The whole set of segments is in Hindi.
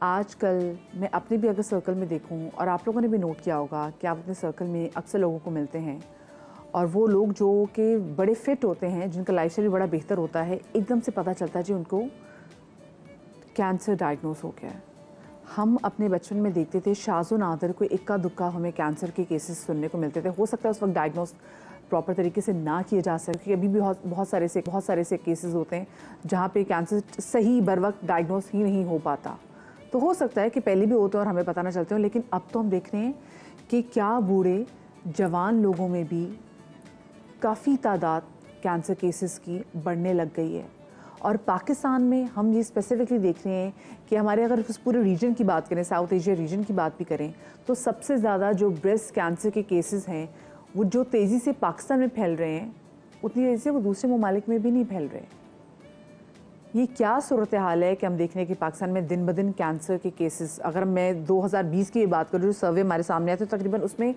आजकल मैं अपने भी अगर सर्कल में देखूं और आप लोगों ने भी नोट किया होगा कि आप अपने सर्कल में अक्सर लोगों को मिलते हैं और वो लोग जो कि बड़े फिट होते हैं, जिनका लाइफस्टाइल भी बड़ा बेहतर होता है, एकदम से पता चलता है जी उनको कैंसर डायग्नोस हो गया है। हम अपने बचपन में देखते थे शाज़ो नादर को इक्का दुक्का हमें कैंसर के केसेस सुनने को मिलते थे। हो सकता है उस वक्त डायग्नोस प्रॉपर तरीके से ना किए जा सके। अभी भी बहुत सारे ऐसे केसेस होते हैं जहाँ पे कैंसर सही बर वक्त डायग्नोस ही नहीं हो पाता। तो हो सकता है कि पहले भी होते और हमें पता ना चलते हो, लेकिन अब तो हम देख रहे हैं कि क्या बूढ़े जवान लोगों में भी काफ़ी तादाद कैंसर केसेस की बढ़ने लग गई है। और पाकिस्तान में हम ये स्पेसिफिकली देख रहे हैं कि हमारे अगर उस पूरे रीजन की बात करें, साउथ एशिया रीजन की बात भी करें, तो सबसे ज़्यादा जो ब्रेस्ट कैंसर के केसेस हैं वो जो तेज़ी से पाकिस्तान में फैल रहे हैं, उतनी तेज़ी से वो दूसरे ममालिक में भी नहीं फैल रहे। ये क्या सूरत हाल है कि हम देख रहे हैं कि पाकिस्तान में दिन ब दिन कैंसर के केसेस, अगर मैं 2020 की बात करूँ, जो सर्वे हमारे सामने आए थे, तो तकरीबन उसमें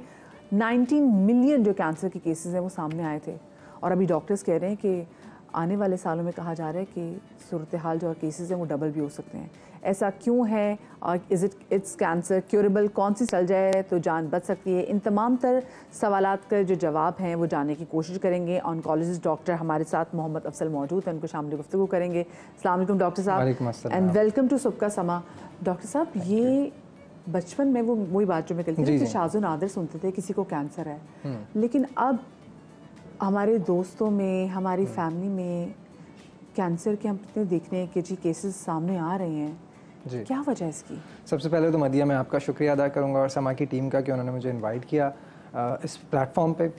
19 मिलियन जो कैंसर के केसेस हैं वो सामने आए थे। और अभी डॉक्टर्स कह रहे हैं कि आने वाले सालों में कहा जा रहा है कि सूरत हाल जो केसेस हैं वो डबल भी हो सकते हैं। ऐसा क्यों है और इट्स कैंसर क्योरेबल, कौन सी चल जाए तो जान बच सकती है? इन तमाम तर सवालात का जो जवाब हैं वो जानने की कोशिश करेंगे। ऑन्कोलॉजिस्ट डॉक्टर हमारे साथ मोहम्मद अफसल मौजूद हैं, उनको शामिल गुफ्तगू करेंगे। अस्सलाम वालेकुम डॉक्टर साहब एंड वेलकम टू सुबह समा। डॉक्टर साहब, ये बचपन में वही बात जो मैं कहती थी कि शाज़ो नादर सुनते थे किसी को कैंसर है, लेकिन अब हमारे दोस्तों में, हमारी फैमिली में कैंसर के हम इतने देख रहे हैं कि जी केसेस सामने आ रहे हैं जी। क्या वजह है इसकी? सबसे पहले तो मदिया, मैं आपका शुक्रिया अदा करूंगा और समा की टीम का कि उन्होंने मुझे इनवाइट किया इस प्लेटफॉर्म पे।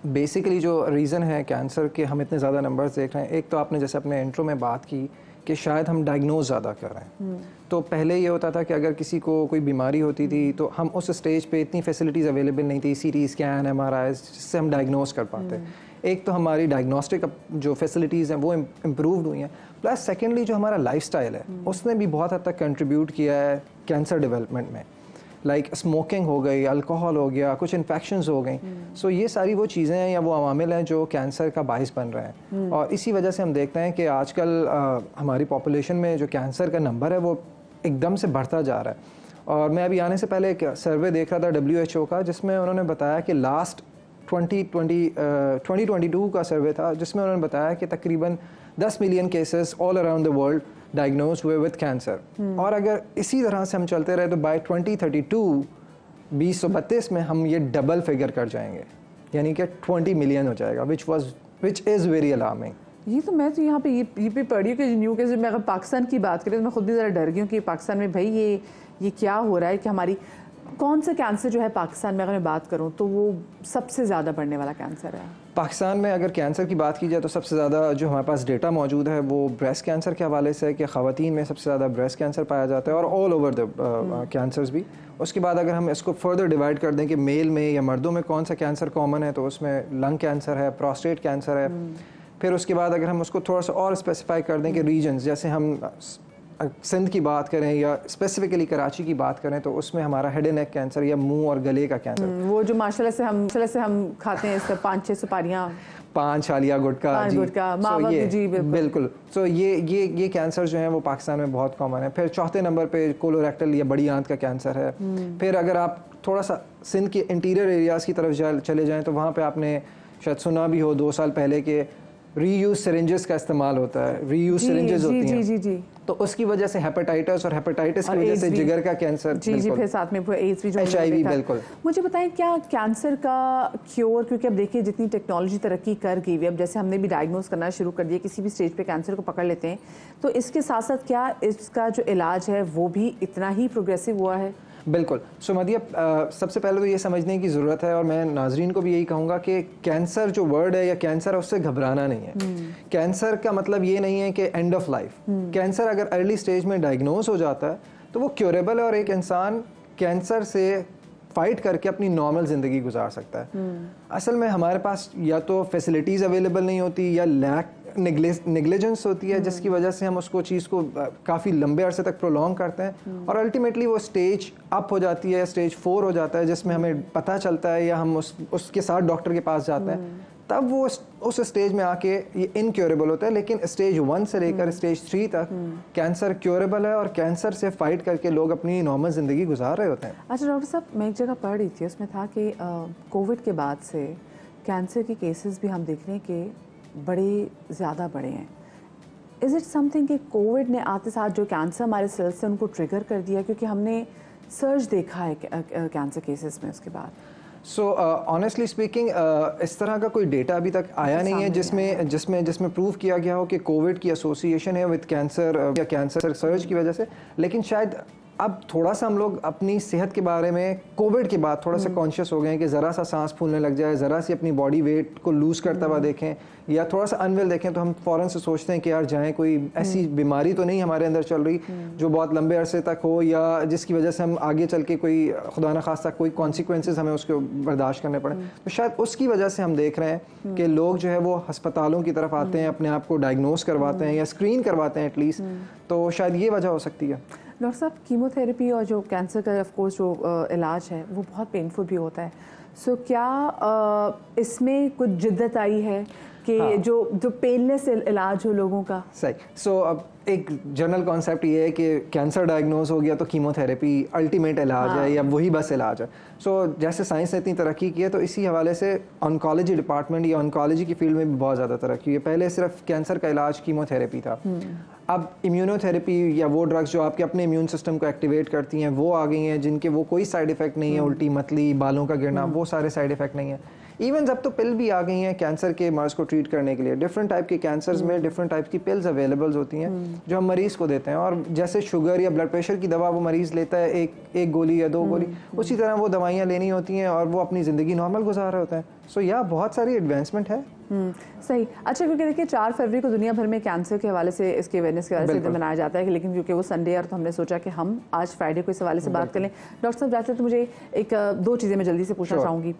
बेसिकली जो रीज़न है कैंसर के हम इतने ज़्यादा नंबर्स देख रहे हैं, एक तो आपने जैसे अपने इंट्रो में बात की कि शायद हम डायग्नोज ज़्यादा कर रहे हैं। तो पहले ये होता था कि अगर किसी को कोई बीमारी होती थी तो हम उस स्टेज पे इतनी फैसिलिटीज़ अवेलेबल नहीं थी, CT स्कैन, MRI, जिससे हम डायग्नोज कर पाते। एक तो हमारी डायग्नोस्टिक जो फैसिलिटीज़ हैं वो इम्प्रूव्ड हुई हैं, प्लस सेकेंडली जो हमारा लाइफस्टाइल है उसने भी बहुत हद तक कंट्रीब्यूट किया है कैंसर डेवलपमेंट में। लाइक स्मोकिंग हो गई, अल्कोहल हो गया, कुछ इन्फेक्शंस हो गई। सो ये सारी वो चीज़ें हैं या वो अवामिल हैं जो कैंसर का बाइस बन रहे हैं। और इसी वजह से हम देखते हैं कि आजकल हमारी पॉपुलेशन में जो कैंसर का नंबर है वो एकदम से बढ़ता जा रहा है। और मैं अभी आने से पहले एक सर्वे देख रहा था WHO का, जिसमें उन्होंने बताया कि लास्ट 2022 का सर्वे था, जिसमें उन्होंने बताया कि तकरीबन 10 million cases all around the world diagnose हुए विद कैंसर। और अगर इसी तरह से हम चलते रहे तो बाय 2032 2032 में हम ये डबल फिगर कर जाएंगे, यानी कि 20 मिलियन हो जाएगा, विच इज़ वेरी अलार्मिंग। ये तो मैं तो यहाँ पे ये भी पढ़ी हूँ कि न्यू केस में अगर पाकिस्तान की बात करें तो मैं खुद भी ज़रा डर गई हूँ कि पाकिस्तान में भाई ये क्या हो रहा है कि हमारी कौन सा कैंसर जो है पाकिस्तान में अगर मैं बात करूं तो वो सबसे ज़्यादा बढ़ने वाला कैंसर है। पाकिस्तान में अगर कैंसर की बात की जाए तो सबसे ज़्यादा जो हमारे पास डेटा मौजूद है वो ब्रेस्ट कैंसर के हवाले से है कि ख़वातीन में सबसे ज़्यादा ब्रेस्ट कैंसर पाया जाता है और ऑल ओवर द कैंसर्स भी। उसके बाद अगर हम इसको फर्दर डिवाइड कर दें कि मेल में या मर्दों में कौन सा कैंसर कॉमन है, तो उसमें लंग कैंसर है, प्रोस्टेट कैंसर है। फिर उसके बाद अगर हम उसको थोड़ा सा और स्पेसिफाई कर दें कि रीजन्स, जैसे हम सिंध की बात करें या स्पेसिफिकली कराची की बात करें, तो उसमें हमारा हेड एंड नेक कैंसर या मुंह और गले का कैंसर, वो जो माशाल्लाह से हम खाते हैं इससे 5-6 सुपारियां, 5 छालिया गुटखा जी, बिल्कुल। सो ये कैंसर जो है वो पाकिस्तान में बहुत कॉमन है। फिर चौथे नंबर पे कोलोरेक्टल या बड़ी आंत का कैंसर है। फिर अगर आप थोड़ा सा सिंध के इंटीरियर एरियाज़ की तरफ चले जाएँ तो वहाँ पर आपने शायद सुना भी हो 2 साल पहले के रीयूज सिरिंजेस का इस्तेमाल होता है, रीयूज सिरिंजेस होती हैं, जी। तो उसकी वजह से हेपेटाइटिस और हेपेटाइटिस की वजह से जिगर का कैंसर, जी, फिर साथ में एड्स भी जो HIV, बिल्कुल। मुझे बताएं क्या कैंसर का क्योर, क्योंकि अब देखिए जितनी टेक्नोलॉजी तरक्की कर गई है, अब जैसे हमने भी डायग्नोस करना शुरू कर दिया, किसी भी स्टेज पे कैंसर को पकड़ लेते हैं, तो इसके साथ साथ क्या इसका जो इलाज है वो भी इतना ही प्रोग्रेसिव हुआ है? बिल्कुल। सो मदिया, सबसे पहले तो ये समझने की ज़रूरत है और मैं नाजरीन को भी यही कहूँगा कि कैंसर जो वर्ड है या कैंसर है उससे घबराना नहीं है। कैंसर का मतलब ये नहीं है कि एंड ऑफ लाइफ। कैंसर अगर अर्ली स्टेज में डायग्नोज हो जाता है तो वो क्योरेबल है और एक इंसान कैंसर से फाइट करके अपनी नॉर्मल ज़िंदगी गुजार सकता है। असल में हमारे पास या तो फैसिलिटीज़ अवेलेबल नहीं होती या नेग्लिजेंस होती है, जिसकी वजह से हम उसको चीज़ को काफ़ी लंबे अरसे तक प्रोलॉन्ग करते हैं और अल्टीमेटली वो स्टेज अप हो जाती है, स्टेज 4 हो जाता है, जिसमें हमें पता चलता है या हम उसके साथ डॉक्टर के पास जाते हैं तब वो उस स्टेज में आके ये इनक्योरेबल होता है। लेकिन स्टेज 1 से लेकर स्टेज 3 तक कैंसर क्योरेबल है और कैंसर से फाइट करके लोग अपनी नॉर्मल ज़िंदगी गुजार रहे होते हैं। अच्छा डॉक्टर साहब, मैं एक जगह पढ़ रही थी, उसमें था कि कोविड के बाद से कैंसर के केसेस भी हम देख रहे हैं कि बड़े ज़्यादा बढ़े हैं। इज़ इट समथिंग कि कोविड ने आते साथ जो कैंसर हमारे सेल्स से उनको ट्रिगर कर दिया, क्योंकि हमने सर्च देखा है कैंसर केसेस में उसके बाद? सो ऑनेस्टली स्पीकिंग इस तरह का कोई डेटा अभी तक आया नहीं है जिसमें प्रूव किया गया हो कि कोविड की एसोसिएशन है विद कैंसर या कैंसर सर्ज की वजह से। लेकिन शायद अब थोड़ा सा हम लोग अपनी सेहत के बारे में कोविड के बाद थोड़ा सा कॉन्शियस हो गए हैं कि ज़रा सा सांस फूलने लग जाए, ज़रा सी अपनी बॉडी वेट को लूज़ करता हुआ देखें या थोड़ा सा अनवेल देखें तो हम फ़ौरन से सोचते हैं कि यार जाएं, कोई ऐसी बीमारी तो नहीं हमारे अंदर चल रही जो बहुत लंबे अरसे तक हो या जिसकी वजह से हम आगे चल के कोई खुदा न खास्ता कोई कॉन्सिक्वेंसेस हमें उसको बर्दाश्त करने पड़े। तो शायद उसकी वजह से हम देख रहे हैं कि लोग जो है वो अस्पतालों की तरफ आते हैं, अपने आप को डायग्नोस करवाते हैं या स्क्रीन करवाते हैं एटलीस्ट। तो शायद ये वजह हो सकती है। डॉक्टर साहब, कीमोथेरेपी और जो कैंसर का ऑफ कोर्स जो इलाज है वो बहुत पेनफुल भी होता है। सो क्या इसमें कुछ जिद्दत आई है कि हाँ। जो पेनलेस इलाज हो लोगों का? सही। सो अब एक जनरल कॉन्सेप्ट ये है कि कैंसर डायग्नोज हो गया तो कीमोथेरेपी अल्टीमेट इलाज है या वही बस इलाज है। सो जैसे साइंस ने इतनी तरक्की की है तो इसी हवाले से ऑन्कोलॉजी डिपार्टमेंट या ऑन्कोलॉजी की फील्ड में भी बहुत ज़्यादा तरक्की हुई है। पहले सिर्फ कैंसर का इलाज कीमोथेरेपी था, अब इम्यूनोथेरेपी या वो ड्रग्स जो आपके अपने इम्यून सिस्टम को एक्टिवेट करती हैं वो आ गई हैं, जिनके वो कोई साइड इफेक्ट नहीं है, उल्टी मतली बालों का गिरना वो सारे साइड इफेक्ट नहीं है। इवन जब तो पिल भी आ गई हैं कैंसर के मर्ज को ट्रीट करने के लिए। डिफरेंट टाइप के कैंसर्स में डिफरेंट टाइप की पिल्स अवेलेबल होती हैं जो हम मरीज़ को देते हैं। और जैसे शुगर या ब्लड प्रेशर की दवा वो मरीज़ लेता है एक गोली या 2 गोली, उसी तरह वो दवाइयाँ लेनी होती हैं और वो अपनी ज़िंदगी नॉर्मल गुजार रहे होते हैं। सो या बहुत सारी एडवांसमेंट है। सही। अच्छा, क्योंकि देखिए 4 फरवरी को दुनिया भर में कैंसर के हवाले से, इसके अवेयरनेस के हवाले से दिन मनाया जाता है, लेकिन क्योंकि वो संडे है तो हमने सोचा कि हम आज फ्राइडे को इस हवाले से बात कर लें। डॉक्टर साहब, जाते तो मुझे 2 चीज़ें मैं जल्दी से पूछना चाहूँगी।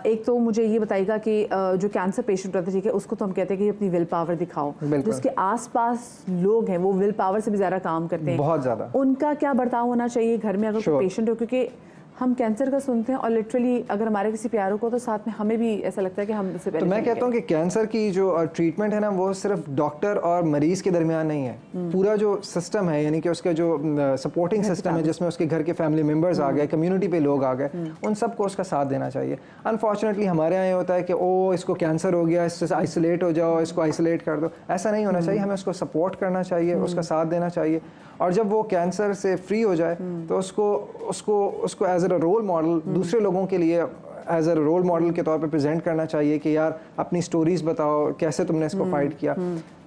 एक तो मुझे ये बताइएगा कि जो कैंसर पेशेंट रहता है, ठीक है, उसको तो हम कहते हैं कि अपनी विल पावर दिखाओ, जिसके आसपास लोग हैं वो विल पावर से भी ज़्यादा काम करते हैं, बहुत ज़्यादा। उनका क्या बर्ताव होना चाहिए घर में अगर कोई पेशेंट हो? क्योंकि हम कैंसर का सुनते हैं और लिटरली अगर हमारे किसी प्यारों को तो साथ में हमें भी ऐसा लगता है कि हम इससे तो मैं कहता हूँ कि कैंसर की जो ट्रीटमेंट है ना वो सिर्फ डॉक्टर और मरीज के दरमियान नहीं है, पूरा जो सिस्टम है यानी कि उसका जो सपोर्टिंग सिस्टम है जिसमें उसके घर के फैमिली मेम्बर्स आ गए, कम्युनिटी पे लोग आ गए, उन सबको उसका साथ देना चाहिए। अनफॉर्चुनेटली हमारे यहाँ ये होता है कि ओ इसको कैंसर हो गया, इससे आइसोलेट हो जाओ, इसको आइसोलेट कर दो। ऐसा नहीं होना चाहिए, हमें उसको सपोर्ट करना चाहिए, उसका साथ देना चाहिए। और जब वो कैंसर से फ्री हो जाए तो उसको एज ए रोल मॉडल दूसरे लोगों के लिए एज अ रोल मॉडल के तौर पे प्रेजेंट करना चाहिए कि यार अपनी स्टोरीज बताओ, कैसे तुमने इसको फाइट किया।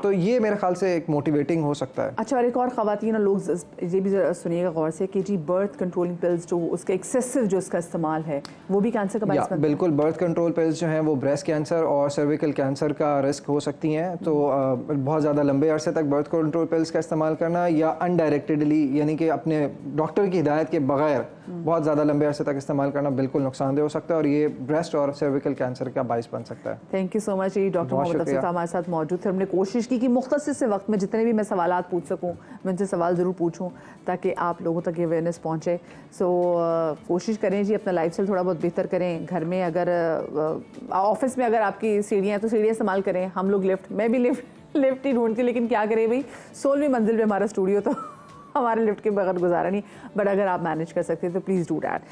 तो ये मेरे ख्याल से एक मोटिवेटिंग हो सकता है। अच्छा, और एक और ख़वातीन लोग ये भी सुनिएगा गौर से कि जी बर्थ कंट्रोलिंग पिल्स जो उसका एक्सेसिव जो उसका इस्तेमाल है वो भी कैंसर का बायस बनता है? बिल्कुल, बर्थ कंट्रोल पिल्स जो हैं वो ब्रेस्ट कैंसर और सर्विकल कैंसर का रिस्क हो सकती हैं। तो बहुत ज़्यादा लंबे अरसे तक बर्थ कंट्रोल पिल्स का इस्तेमाल करना या अनडायरेक्टेडली यानी कि अपने डॉक्टर की हिदायत के बगैर बहुत ज़्यादा लंबे अरसे तक इस्तेमाल करना बिल्कुल नुकसानदेह हो सकता है और ये ब्रेस्ट और सर्विकल कैंसर का बायस बन सकता है। Thank you so much. Doctor Mohammad Afsar साहब हमारे साथ मौजूद थे। हमने कोशिश की कि मुख्तसर से वक्त में जितने भी मैं सवालात पूछ सकूं मैं उनसे सवाल ज़रूर पूछूं ताकि आप लोगों तक ये अवेयरनेस पहुंचे। सो कोशिश करें जी अपना लाइफस्टाइल थोड़ा बहुत बेहतर करें। घर में अगर ऑफिस में अगर आपकी सीढ़ियाँ तो सीढ़ियाँ इस्तेमाल करें। हम लोग लिफ्ट, मैं भी लिफ्ट ही ढूंढती, लेकिन क्या करें भाई 16वीं मंजिल पे हमारा स्टूडियो तो हमारे लिफ्ट के बगैर गुजारा नहीं। बट अगर आप मैनेज कर सकते हैं तो प्लीज़ डू डैट।